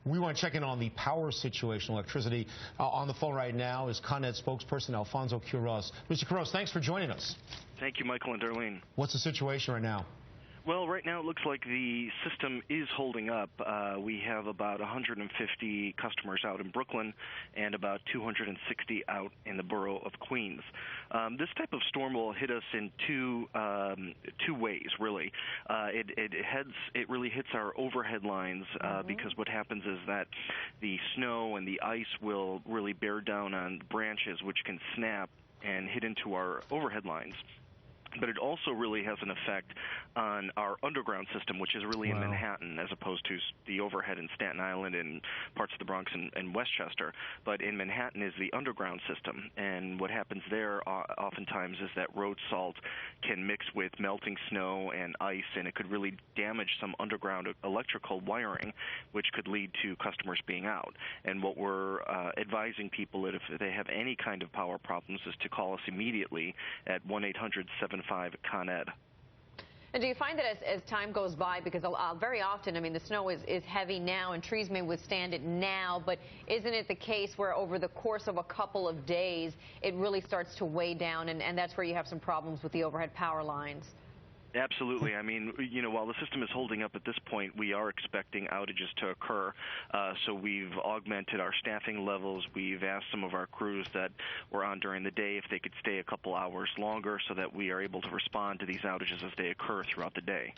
We want to check in on the power situation, electricity. On the phone right now is Con Ed spokesperson Alfonso Quiroz. Mr. Quiroz, thanks for joining us. Thank you, Michael and Darlene. What's the situation right now? Well, right now it looks like the system is holding up. We have about 150 customers out in Brooklyn and about 260 out in the borough of Queens. This type of storm will hit us in two ways, really. It really hits our overhead lines because what happens is that the snow and the ice will really bear down on branches, which can snap and hit into our overhead lines. But it also really has an effect on our underground system, which is really in Manhattan, as opposed to the overhead in Staten Island and parts of the Bronx and Westchester. But in Manhattan is the underground system. And what happens there oftentimes is that road salt can mix with melting snow and ice, and it could really damage some underground electrical wiring, which could lead to customers being out. And what we're advising people that if they have any kind of power problems is to call us immediately at 1-800-75-CON-ED. And do you find that as time goes by, because very often, I mean, the snow is heavy now and trees may withstand it now, but isn't it the case where over the course of a couple of days, it really starts to weigh down, and that's where you have some problems with the overhead power lines? Absolutely. I mean, while the system is holding up at this point, we are expecting outages to occur. So we've augmented our staffing levels. We've asked some of our crews that were on during the day if they could stay a couple hours longer so that we are able to respond to these outages as they occur throughout the day.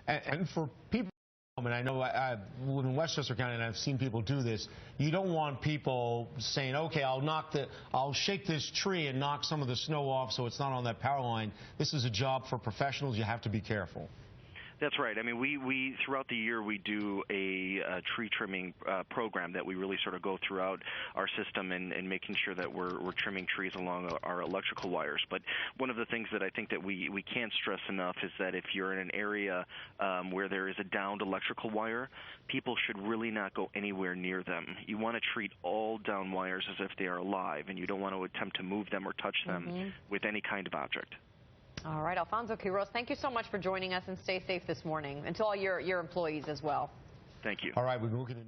And for people, and I know I live in Westchester County and I've seen people do this, you don't want people saying, okay, I'll shake this tree and knock some of the snow off so it's not on that power line. This is a job for professionals. You have to be careful. That's right. I mean, we throughout the year we do a tree trimming program that we really sort of go throughout our system and making sure that we're trimming trees along our electrical wires. But one of the things that I think that we can't stress enough is that if you're in an area where there is a downed electrical wire, people should really not go anywhere near them. You want to treat all down wires as if they are alive, and you don't want to attempt to move them or touch them with any kind of object. All right, Alfonso Quiroz, thank you so much for joining us, and stay safe this morning, and to all your employees as well. Thank you. All right, we're looking at